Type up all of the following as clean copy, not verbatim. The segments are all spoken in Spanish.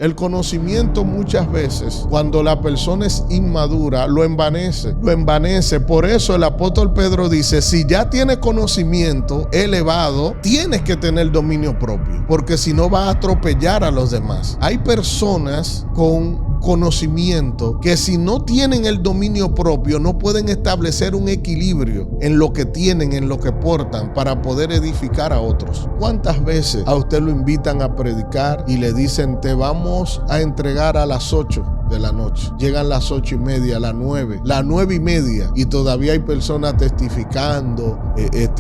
El conocimiento muchas veces, cuando la persona es inmadura, lo envanece. Por eso el apóstol Pedro dice, si ya tienes conocimiento elevado, tienes que tener dominio propio, porque si no vas a atropellar a los demás. Hay personas con conocimiento que si no tienen el dominio propio no pueden establecer un equilibrio en lo que tienen, en lo que portan, para poder edificar a otros. ¿Cuántas veces a usted lo invitan a predicar y le dicen te vamos a entregar a las 8 de la noche? Llegan las 8:30, las 9:30 y todavía hay personas testificando,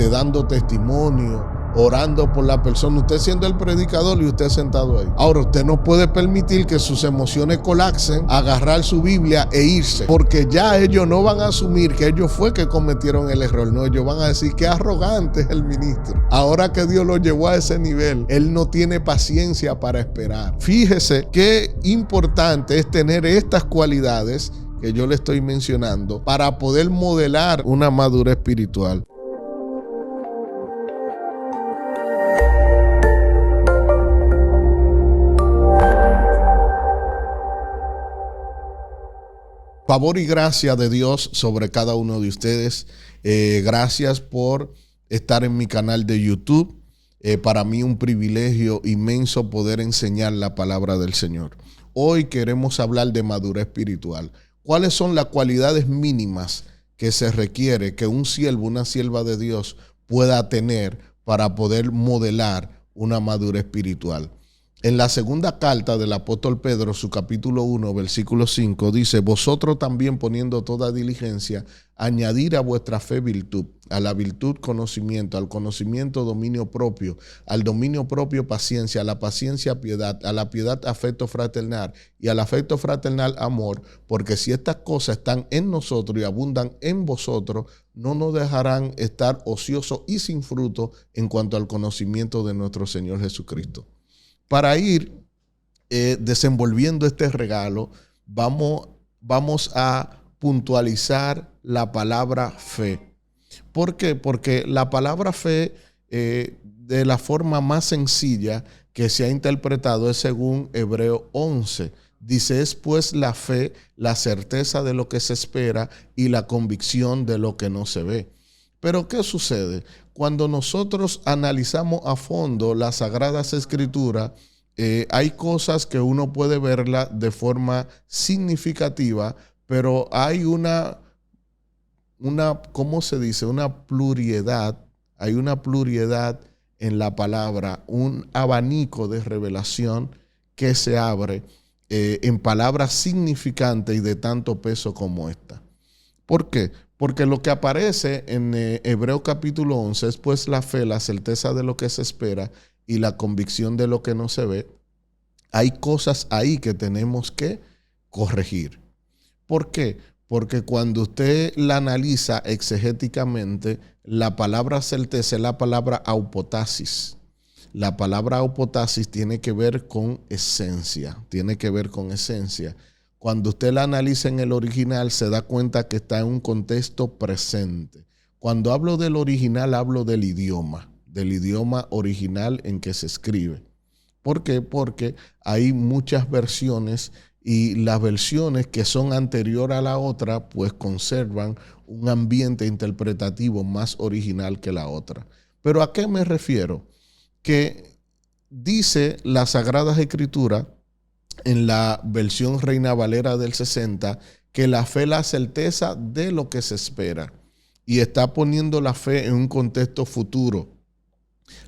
dando testimonio, orando por la persona, usted siendo el predicador y usted sentado ahí. Ahora, usted no puede permitir que sus emociones colapsen, agarrar su Biblia e irse, porque ya ellos no van a asumir que ellos fue que cometieron el error, no, ellos van a decir que arrogante es el ministro. Ahora que Dios lo llevó a ese nivel, él no tiene paciencia para esperar. Fíjese qué importante es tener estas cualidades que yo le estoy mencionando para poder modelar una madurez espiritual. Favor y gracia de Dios sobre cada uno de ustedes. Gracias por estar en mi canal de YouTube. Para mí un privilegio inmenso poder enseñar la palabra del Señor. Hoy queremos hablar de madurez espiritual. ¿Cuáles son las cualidades mínimas que se requiere que un siervo, una sierva de Dios pueda tener para poder modelar una madurez espiritual? En la segunda carta del apóstol Pedro, su capítulo 1, versículo 5, dice, vosotros también poniendo toda diligencia, añadir a vuestra fe virtud, a la virtud conocimiento, al conocimiento dominio propio, al dominio propio paciencia, a la paciencia piedad, a la piedad afecto fraternal y al afecto fraternal amor, porque si estas cosas están en nosotros y abundan en vosotros, no nos dejarán estar ociosos y sin fruto en cuanto al conocimiento de nuestro Señor Jesucristo. Para ir desenvolviendo este regalo, vamos a puntualizar la palabra fe. ¿Por qué? Porque la palabra fe, de la forma más sencilla que se ha interpretado, es según Hebreo 11. Dice, es pues la fe, la certeza de lo que se espera y la convicción de lo que no se ve. Pero ¿qué sucede? Cuando nosotros analizamos a fondo las Sagradas Escrituras, hay cosas que uno puede verlas de forma significativa, pero hay ¿cómo se dice? Una pluralidad. Hay una pluralidad en la palabra, un abanico de revelación que se abre en palabras significantes y de tanto peso como esta. ¿Por qué? Porque lo que aparece en Hebreo capítulo 11 es pues la fe, la certeza de lo que se espera y la convicción de lo que no se ve. Hay cosas ahí que tenemos que corregir. ¿Por qué? Porque cuando usted la analiza exegéticamente, la palabra certeza es la palabra aupotasis. La palabra aupotasis tiene que ver con esencia, Cuando usted la analiza en el original, se da cuenta que está en un contexto presente. Cuando hablo del original, hablo del idioma original en que se escribe. ¿Por qué? Porque hay muchas versiones y las versiones que son anterior a la otra, pues conservan un ambiente interpretativo más original que la otra. ¿Pero a qué me refiero? Que dice las Sagradas Escrituras, en la versión Reina Valera del 60, que la fe es la certeza de lo que se espera. Y está poniendo la fe en un contexto futuro.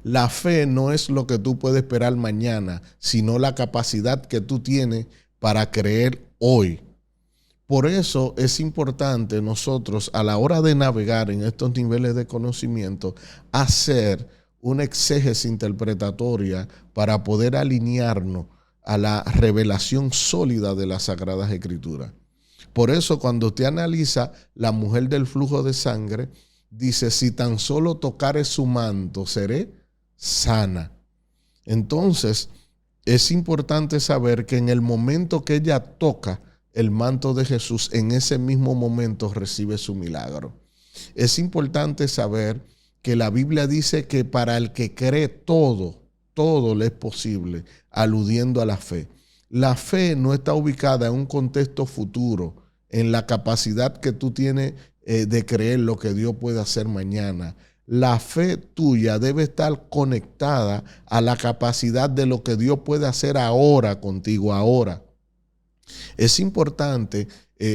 La fe no es lo que tú puedes esperar mañana, sino la capacidad que tú tienes para creer hoy. Por eso es importante nosotros, a la hora de navegar en estos niveles de conocimiento, hacer una exégesis interpretatoria para poder alinearnos a la revelación sólida de las Sagradas Escrituras. Por eso, cuando usted analiza la mujer del flujo de sangre, dice, si tan solo tocare su manto, seré sana. Entonces, es importante saber que en el momento que ella toca el manto de Jesús, en ese mismo momento recibe su milagro. Es importante saber que la Biblia dice que para el que cree todo le es posible, aludiendo a la fe. La fe no está ubicada en un contexto futuro, en la capacidad que tú tienes de creer lo que Dios puede hacer mañana. La fe tuya debe estar conectada a la capacidad de lo que Dios puede hacer ahora contigo, ahora. Es importante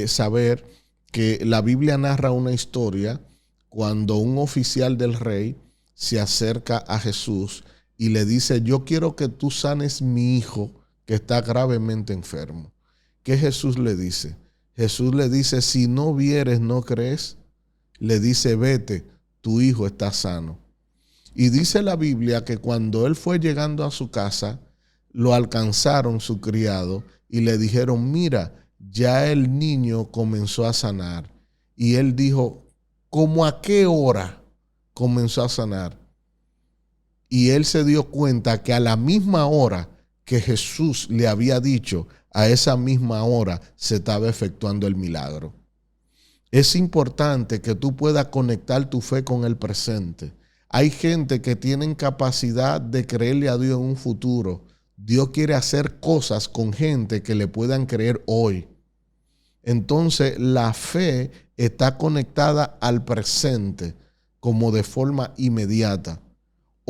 saber que la Biblia narra una historia cuando un oficial del rey se acerca a Jesús y le dice: yo quiero que tú sanes mi hijo que está gravemente enfermo. ¿Qué Jesús le dice? Jesús le dice: si no vieres, no crees. Le dice: vete, tu hijo está sano. Y dice la Biblia que cuando él fue llegando a su casa, lo alcanzaron su criado y le dijeron: mira, ya el niño comenzó a sanar. Y él dijo: ¿cómo a qué hora comenzó a sanar? Y él se dio cuenta que a la misma hora que Jesús le había dicho, a esa misma hora se estaba efectuando el milagro. Es importante que tú puedas conectar tu fe con el presente. Hay gente que tiene capacidad de creerle a Dios en un futuro. Dios quiere hacer cosas con gente que le puedan creer hoy. Entonces, la fe está conectada al presente como de forma inmediata.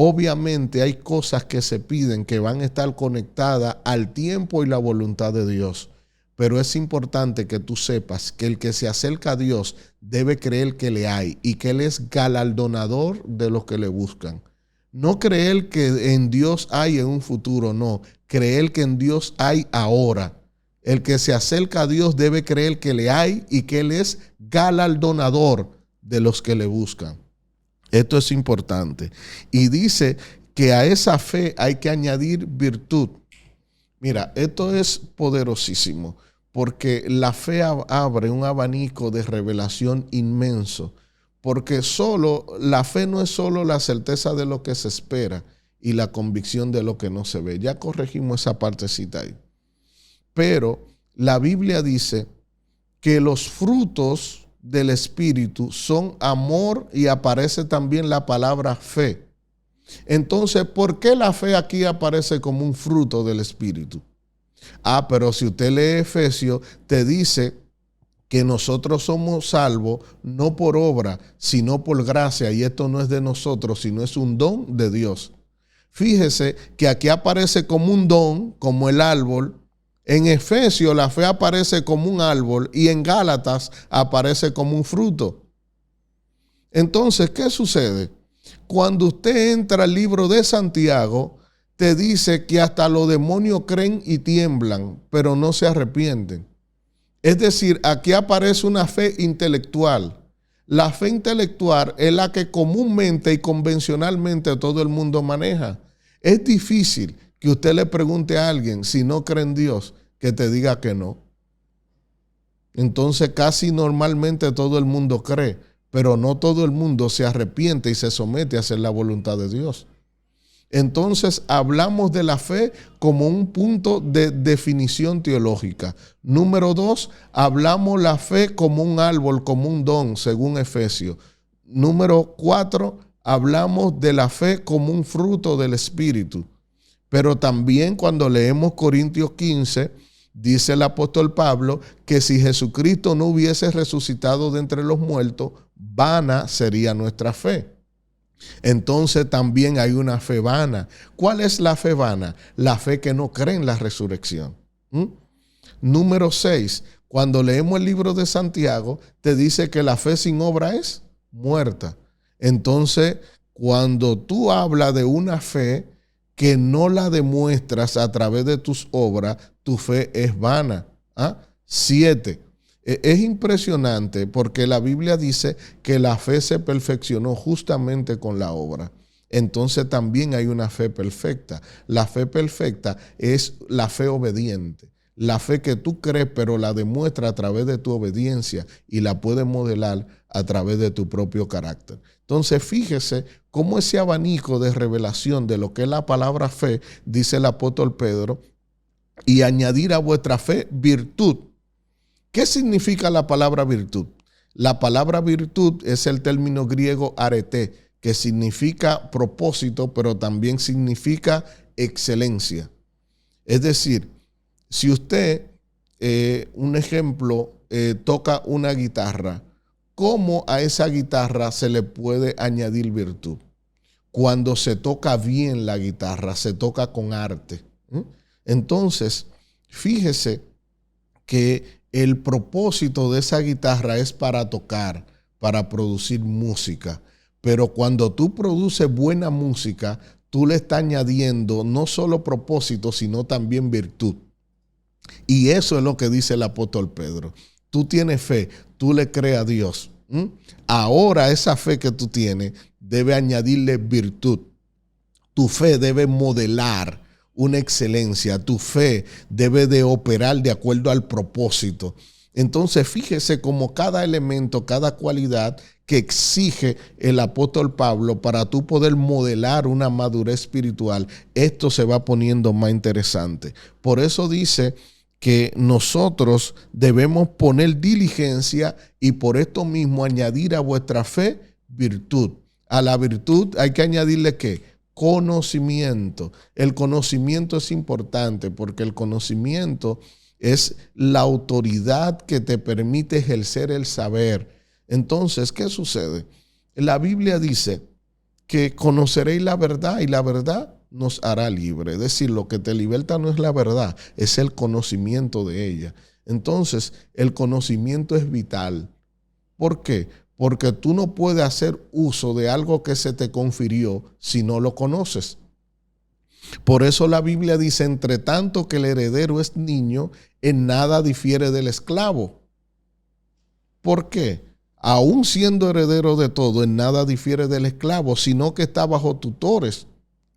Obviamente hay cosas que se piden que van a estar conectadas al tiempo y la voluntad de Dios. Pero es importante que tú sepas que el que se acerca a Dios debe creer que le hay y que Él es galardonador de los que le buscan. No creer que en Dios hay en un futuro, no. Creer que en Dios hay ahora. El que se acerca a Dios debe creer que le hay y que Él es galardonador de los que le buscan. Esto es importante. Y dice que a esa fe hay que añadir virtud. Mira, esto es poderosísimo porque la fe abre un abanico de revelación inmenso. Porque la fe no es solo la certeza de lo que se espera y la convicción de lo que no se ve. Ya corregimos esa partecita ahí. Pero la Biblia dice que los frutos del Espíritu son amor y aparece también la palabra fe. Entonces, ¿por qué la fe aquí aparece como un fruto del Espíritu? Pero si usted lee Efesios, te dice que nosotros somos salvos no por obra, sino por gracia, y esto no es de nosotros, sino es un don de Dios. Fíjese que aquí aparece como un don, como el árbol. En Efesios la fe aparece como un árbol y en Gálatas aparece como un fruto. Entonces, ¿qué sucede? Cuando usted entra al libro de Santiago, te dice que hasta los demonios creen y tiemblan, pero no se arrepienten. Es decir, aquí aparece una fe intelectual. La fe intelectual es la que comúnmente y convencionalmente todo el mundo maneja. Es difícil que usted le pregunte a alguien si no cree en Dios, que te diga que no. Entonces casi normalmente todo el mundo cree, pero no todo el mundo se arrepiente y se somete a hacer la voluntad de Dios. Entonces hablamos de la fe como un punto de definición teológica. Número 2, hablamos la fe como un árbol, como un don, según Efesios. Número 4, hablamos de la fe como un fruto del Espíritu. Pero también cuando leemos Corintios 15, dice el apóstol Pablo que si Jesucristo no hubiese resucitado de entre los muertos, vana sería nuestra fe. Entonces también hay una fe vana. ¿Cuál es la fe vana? La fe que no cree en la resurrección. Número 6, cuando leemos el libro de Santiago, te dice que la fe sin obra es muerta. Entonces, cuando tú hablas de una fe que no la demuestras a través de tus obras, tu fe es vana. 7. Es impresionante porque la Biblia dice que la fe se perfeccionó justamente con la obra. Entonces también hay una fe perfecta. La fe perfecta es la fe obediente. La fe que tú crees, pero la demuestra a través de tu obediencia y la puedes modelar a través de tu propio carácter. Entonces, fíjese cómo ese abanico de revelación de lo que es la palabra fe, dice el apóstol Pedro, y añadir a vuestra fe virtud. ¿Qué significa la palabra virtud? La palabra virtud es el término griego arete, que significa propósito, pero también significa excelencia. Es decir, Si usted, un ejemplo, toca una guitarra, ¿cómo a esa guitarra se le puede añadir virtud? Cuando se toca bien la guitarra, se toca con arte. Entonces, fíjese que el propósito de esa guitarra es para tocar, para producir música. Pero cuando tú produces buena música, tú le estás añadiendo no solo propósito, sino también virtud. Y eso es lo que dice el apóstol Pedro. Tú tienes fe, tú le crees a Dios. Ahora esa fe que tú tienes debe añadirle virtud. Tu fe debe modelar una excelencia. Tu fe debe de operar de acuerdo al propósito. Entonces fíjese como cada elemento, cada cualidad que exige el apóstol Pablo para tú poder modelar una madurez espiritual, esto se va poniendo más interesante. Por eso dice que nosotros debemos poner diligencia y por esto mismo añadir a vuestra fe virtud. A la virtud hay que añadirle ¿qué? Conocimiento. El conocimiento es importante porque el conocimiento es la autoridad que te permite ejercer el saber. Entonces, ¿qué sucede? La Biblia dice que conoceréis la verdad y la verdad nos hará libre. Es decir, lo que te liberta no es la verdad, es el conocimiento de ella. Entonces, el conocimiento es vital. ¿Por qué? Porque tú no puedes hacer uso de algo que se te confirió si no lo conoces. Por eso la Biblia dice, entre tanto que el heredero es niño, en nada difiere del esclavo. ¿Por qué? Aún siendo heredero de todo, en nada difiere del esclavo, sino que está bajo tutores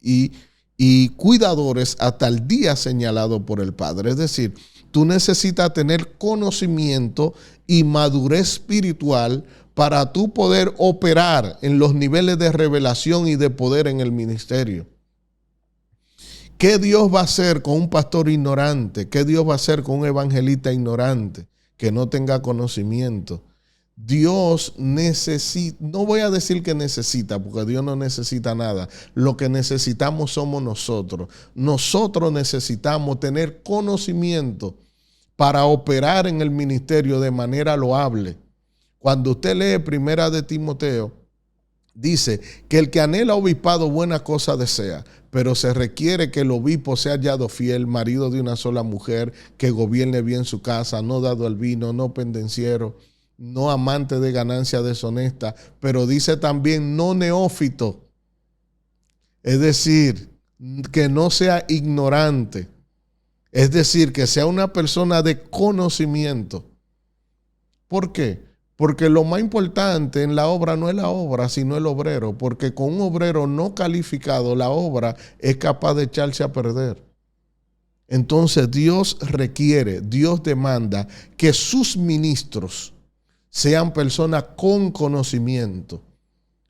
y cuidadores hasta el día señalado por el Padre. Es decir, tú necesitas tener conocimiento y madurez espiritual para tú poder operar en los niveles de revelación y de poder en el ministerio. ¿Qué Dios va a hacer con un pastor ignorante? ¿Qué Dios va a hacer con un evangelista ignorante que no tenga conocimiento? Dios necesita, no voy a decir que necesita, porque Dios no necesita nada. Lo que necesitamos somos nosotros. Nosotros necesitamos tener conocimiento para operar en el ministerio de manera loable. Cuando usted lee Primera de Timoteo, dice que el que anhela obispado buena cosa desea, pero se requiere que el obispo sea hallado fiel, marido de una sola mujer, que gobierne bien su casa, no dado al vino, no pendenciero, no amante de ganancia deshonesta, pero dice también no neófito. Es decir, que no sea ignorante. Es decir, que sea una persona de conocimiento. ¿Por qué? Porque lo más importante en la obra no es la obra, sino el obrero. Porque con un obrero no calificado, la obra es capaz de echarse a perder. Entonces Dios requiere, Dios demanda que sus ministros sean personas con conocimiento.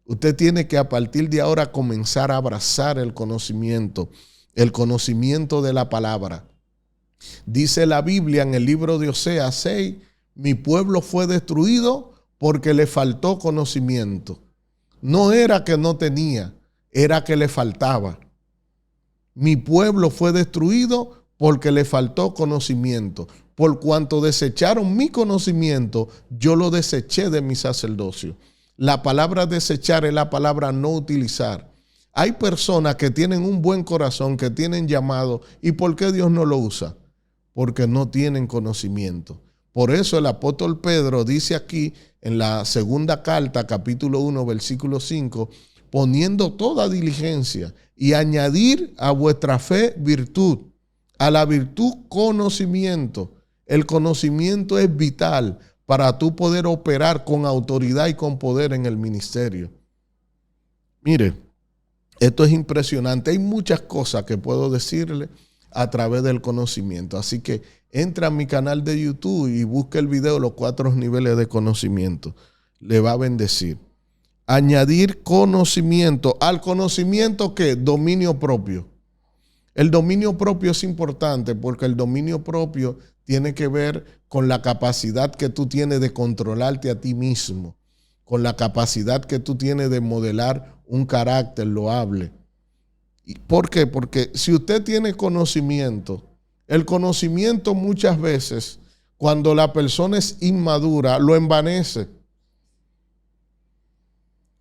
Usted tiene que a partir de ahora comenzar a abrazar el conocimiento de la palabra. Dice la Biblia en el libro de Oseas 6, mi pueblo fue destruido porque le faltó conocimiento. No era que no tenía, era que le faltaba. Mi pueblo fue destruido porque le faltó conocimiento. Por cuanto desecharon mi conocimiento, yo lo deseché de mi sacerdocio. La palabra desechar es la palabra no utilizar. Hay personas que tienen un buen corazón, que tienen llamado. ¿Y por qué Dios no lo usa? Porque no tienen conocimiento. Por eso el apóstol Pedro dice aquí en la segunda carta, capítulo 1, versículo 5, poniendo toda diligencia y añadir a vuestra fe virtud, a la virtud conocimiento. El conocimiento es vital para tú poder operar con autoridad y con poder en el ministerio. Mire, esto es impresionante. Hay muchas cosas que puedo decirle a través del conocimiento. Así que entra a mi canal de YouTube y busca el video Los 4 niveles de conocimiento. Le va a bendecir. Añadir conocimiento. Al conocimiento, ¿qué? Dominio propio. El dominio propio es importante porque el dominio propio tiene que ver con la capacidad que tú tienes de controlarte a ti mismo, con la capacidad que tú tienes de modelar un carácter loable. ¿Por qué? Porque si usted tiene conocimiento, El conocimiento muchas veces, cuando la persona es inmadura, lo envanece.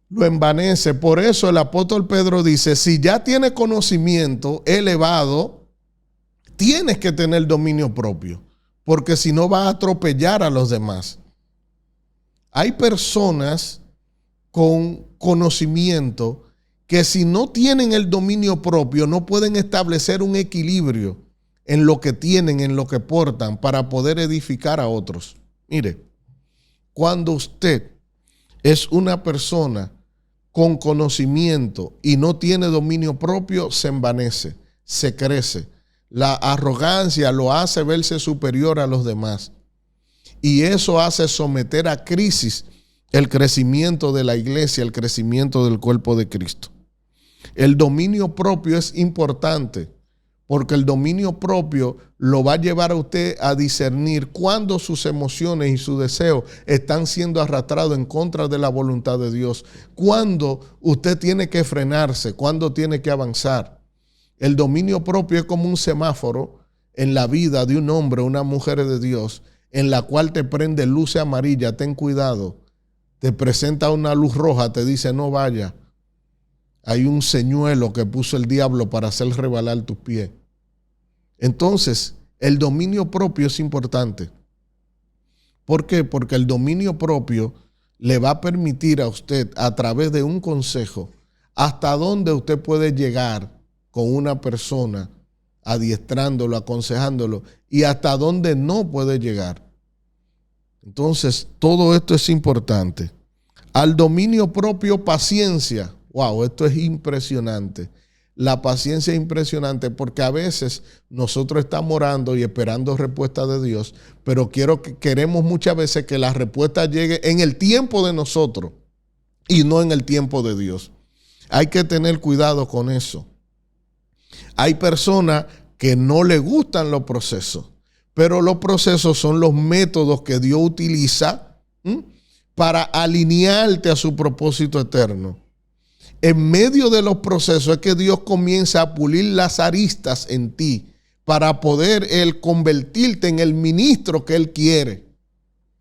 Lo envanece. Por eso el apóstol Pedro dice, si ya tienes conocimiento elevado, tienes que tener dominio propio, porque si no vas a atropellar a los demás. Hay personas con conocimiento que si no tienen el dominio propio no pueden establecer un equilibrio en lo que tienen, en lo que portan para poder edificar a otros. Mire, cuando usted es una persona con conocimiento y no tiene dominio propio, se envanece, se crece. La arrogancia lo hace verse superior a los demás. Y eso hace someter a crisis el crecimiento de la iglesia, el crecimiento del cuerpo de Cristo. El dominio propio es importante porque el dominio propio lo va a llevar a usted a discernir cuándo sus emociones y sus deseos están siendo arrastrados en contra de la voluntad de Dios, cuándo usted tiene que frenarse, cuándo tiene que avanzar. El dominio propio es como un semáforo en la vida de un hombre o una mujer de Dios, en la cual te prende luces amarillas, ten cuidado, te presenta una luz roja, te dice no vaya. Hay un señuelo que puso el diablo para hacer rebalar tus pies. Entonces, el dominio propio es importante. ¿Por qué? Porque el dominio propio le va a permitir a usted, a través de un consejo, hasta dónde usted puede llegar con una persona, adiestrándolo, aconsejándolo, y hasta dónde no puede llegar. Entonces, todo esto es importante. Al dominio propio, paciencia. Wow, esto es impresionante. La paciencia es impresionante porque a veces nosotros estamos orando y esperando respuesta de Dios, pero queremos muchas veces que la respuesta llegue en el tiempo de nosotros y no en el tiempo de Dios. Hay que tener cuidado con eso. Hay personas que no les gustan los procesos, pero los procesos son los métodos que Dios utiliza para alinearte a su propósito eterno. En medio de los procesos es que Dios comienza a pulir las aristas en ti para poder Él convertirte en el ministro que Él quiere.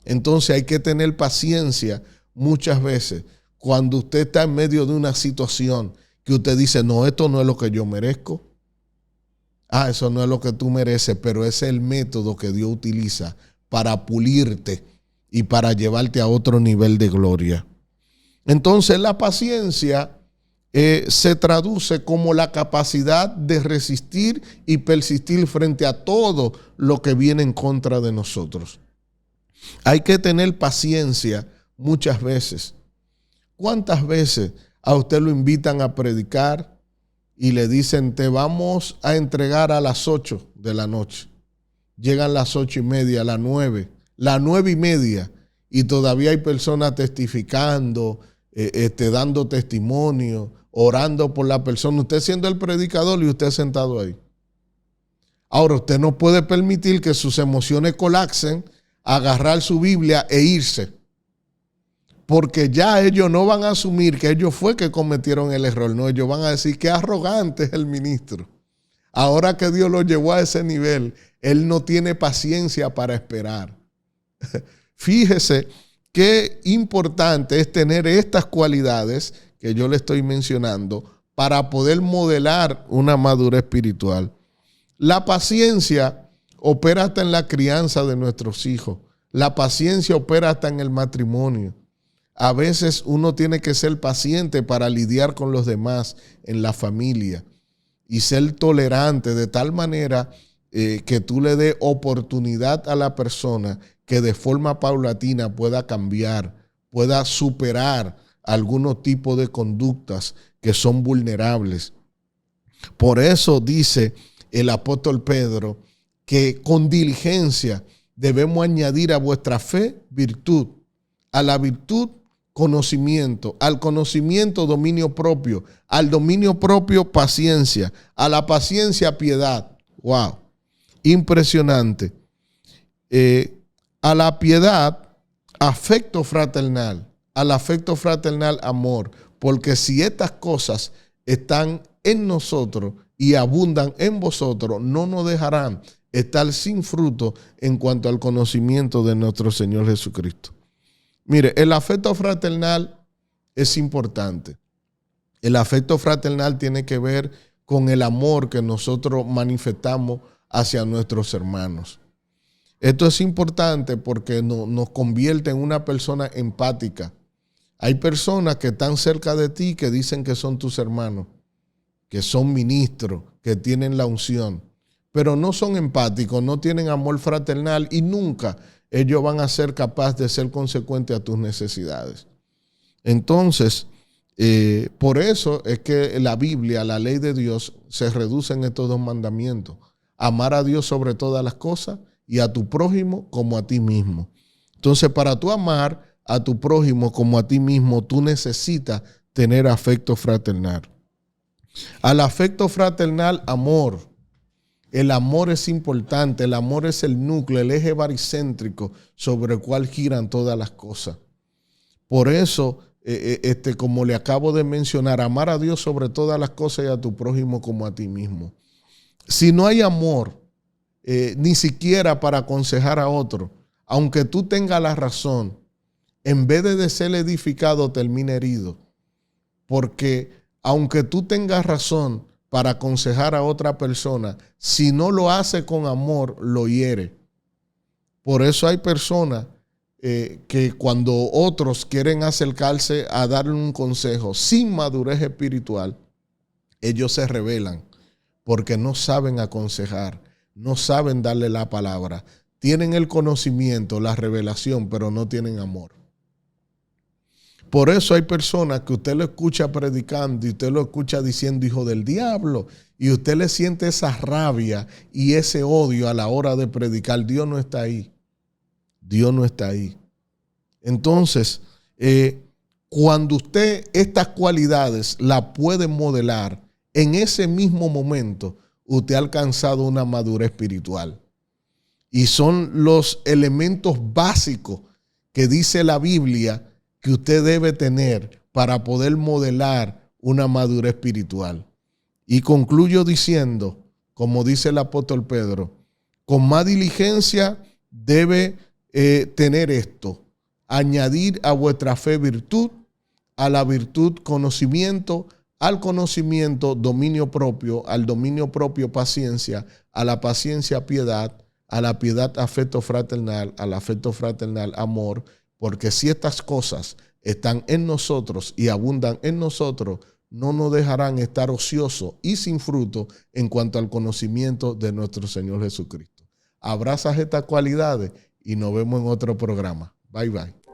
Entonces hay que tener paciencia muchas veces cuando usted está en medio de una situación que usted dice, no, esto no es lo que yo merezco. Eso no es lo que tú mereces, pero ese es el método que Dios utiliza para pulirte y para llevarte a otro nivel de gloria. Entonces la paciencia se traduce como la capacidad de resistir y persistir frente a todo lo que viene en contra de nosotros. Hay que tener paciencia muchas veces. ¿Cuántas veces a usted lo invitan a predicar y le dicen, te vamos a entregar a las 8 de la noche? Llegan las 8:30, las 9, las 9:30 y todavía hay personas testificando, dando testimonio, orando por la persona, usted siendo el predicador y usted sentado ahí. Ahora, usted no puede permitir que sus emociones colapsen, agarrar su Biblia e irse, porque ya ellos no van a asumir que ellos fue que cometieron el error, no, ellos van a decir que arrogante es el ministro. Ahora que Dios lo llevó a ese nivel, él no tiene paciencia para esperar. Fíjese qué importante es tener estas cualidades que yo le estoy mencionando para poder modelar una madurez espiritual. La paciencia opera hasta en la crianza de nuestros hijos. La paciencia opera hasta en el matrimonio. A veces uno tiene que ser paciente para lidiar con los demás en la familia y ser tolerante de tal manera que tú le des oportunidad a la persona que de forma paulatina pueda cambiar, pueda superar algunos tipos de conductas que son vulnerables. Por eso dice el apóstol Pedro que con diligencia debemos añadir a vuestra fe virtud, a la virtud conocimiento, al conocimiento dominio propio, al dominio propio paciencia, a la paciencia piedad. ¡Wow! Impresionante. A la piedad afecto fraternal, al afecto fraternal amor, porque si estas cosas están en nosotros y abundan en vosotros, no nos dejarán estar sin fruto en cuanto al conocimiento de nuestro Señor Jesucristo. Mire, el afecto fraternal es importante. El afecto fraternal tiene que ver con el amor que nosotros manifestamos hacia nuestros hermanos. Esto es importante porque nos convierte en una persona empática. Hay personas que están cerca de ti que dicen que son tus hermanos, que son ministros, que tienen la unción, pero no son empáticos, no tienen amor fraternal y nunca ellos van a ser capaces de ser consecuentes a tus necesidades. Entonces, por eso es que la Biblia, la ley de Dios, se reduce en estos dos mandamientos. Amar a Dios sobre todas las cosas y a tu prójimo como a ti mismo. Entonces, para tú amar a tu prójimo como a ti mismo, tú necesitas tener afecto fraternal. Al afecto fraternal, amor. El amor es importante, el amor es el núcleo, el eje baricéntrico sobre el cual giran todas las cosas. Por eso, como le acabo de mencionar, amar a Dios sobre todas las cosas y a tu prójimo como a ti mismo. Si no hay amor, ni siquiera para aconsejar a otro, aunque tú tengas la razón, en vez de ser edificado, termina herido. Porque aunque tú tengas razón para aconsejar a otra persona, si no lo hace con amor, lo hiere. Por eso hay personas que cuando otros quieren acercarse a darle un consejo sin madurez espiritual, ellos se rebelan porque no saben aconsejar, no saben darle la palabra. Tienen el conocimiento, la revelación, pero no tienen amor. Por eso hay personas que usted lo escucha predicando y usted lo escucha diciendo hijo del diablo y usted le siente esa rabia y ese odio a la hora de predicar. Dios no está ahí. Dios no está ahí. Entonces, cuando usted estas cualidades las puede modelar, en ese mismo momento usted ha alcanzado una madurez espiritual. Y son los elementos básicos que dice la Biblia que usted debe tener para poder modelar una madurez espiritual. Y concluyo diciendo, como dice el apóstol Pedro, con más diligencia debe tener esto: añadir a vuestra fe virtud, a la virtud conocimiento, al conocimiento dominio propio, al dominio propio paciencia, a la paciencia piedad, a la piedad afecto fraternal, al afecto fraternal amor, porque si estas cosas están en nosotros y abundan en nosotros, no nos dejarán estar ociosos y sin fruto en cuanto al conocimiento de nuestro Señor Jesucristo. Abrazas estas cualidades y nos vemos en otro programa. Bye, bye.